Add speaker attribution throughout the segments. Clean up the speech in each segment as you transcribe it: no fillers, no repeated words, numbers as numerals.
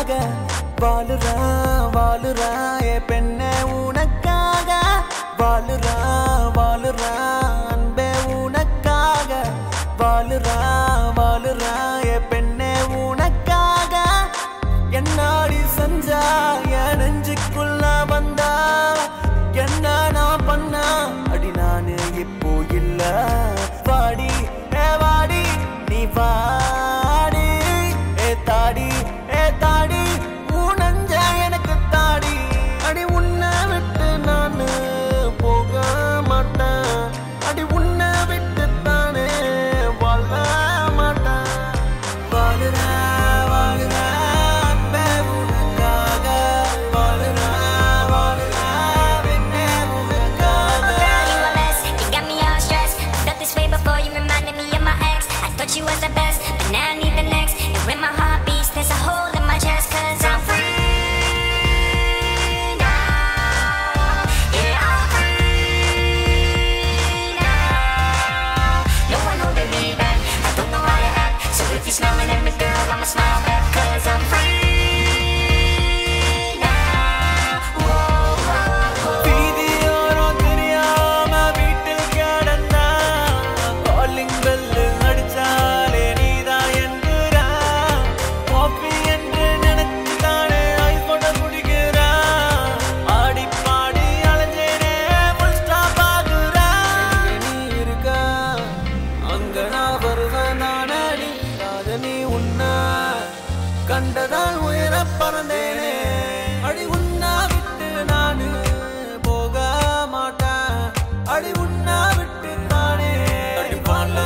Speaker 1: உனக்காக வாழுறா வாழுறா ஏ பெண்ணே உனக்காக வாழுறா வாழுறா அன்பே உனக்காக வாழுறா வாழுறா ஏ பெண்ணே உனக்காக என்னாடி செஞ்சா என் நெஞ்சுக்குள்ள வந்தா என்ன நான் பண்ணா அடி நானு இப்போ இல்ல வாடி வாடி நீ வாடி தாடி உனஞ்ச எனக்கு தாடி அடி உன்னை விட்டு நானு போக மாட்டேன் அடி உன்னை விட்டு தானே வாழ மாட்டேன் வாழுறா வாழுறா அன்பே உனக்காக வாழுறா வாழுறா பெண்ணே உனக்காக
Speaker 2: You got me all stressed. I felt this way before, you reminded me of my ex. I thought you was the best, but now I need the next. And when my heart beats, there's a hole in my chest. Cause I'm free now. Yeah, I'm free now. No one holding me back. I don't know how to act. So if you're smiling at me, girl, I'ma smile back. Cause I'm free now. Whoa, whoa, whoa.
Speaker 1: வீதியோரம் தெரியாம வீட்டில் கிடந்தா calling bell அடிச்சாலே நீதான் என்கிறா coffee என்று நினைச்சுதானே ஐபோட குடிக்கிறா ஆடி பாடி அலைஞ்சேனே full stop ஆகுறா நீ இருக்கா அங்க நான் வருவேன் நானடி நீ உன்ன கண்டதால் உயர பறந்தேனே அடி உன்னை விட்டு நானு போக மாட்டேன் அடி உன்னை விட்டு நானே அடி வாழ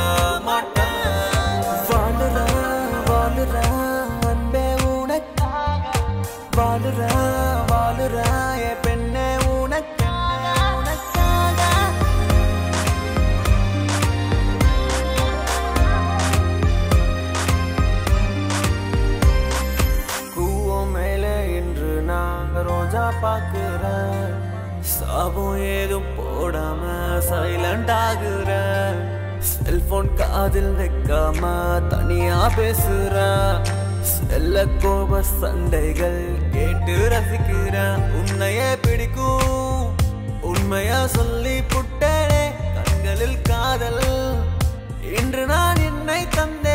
Speaker 1: மாட்டேன் வாழுறா வாழுறா அன்பே உனக்காக வாழுறா வாழுறா ஏ பெண்ணே உனக்காக கூவம் மேலே இன்று நான் ரோஜா பார்க்கிறேன் சாபம் ஏதும் போடாம சைலண்ட் ஆகுறேன் செல்போன் காதில் வைக்காம தனியா பேசுறேன் செல்ல கோப சண்டைகள் கேட்டு ரசிக்கிறேன் உன்னையே பிடிக்கும் உண்மையா சொல்லி புட்டேனே கண்களில் காதல் இன்று நான் என்னை தந்த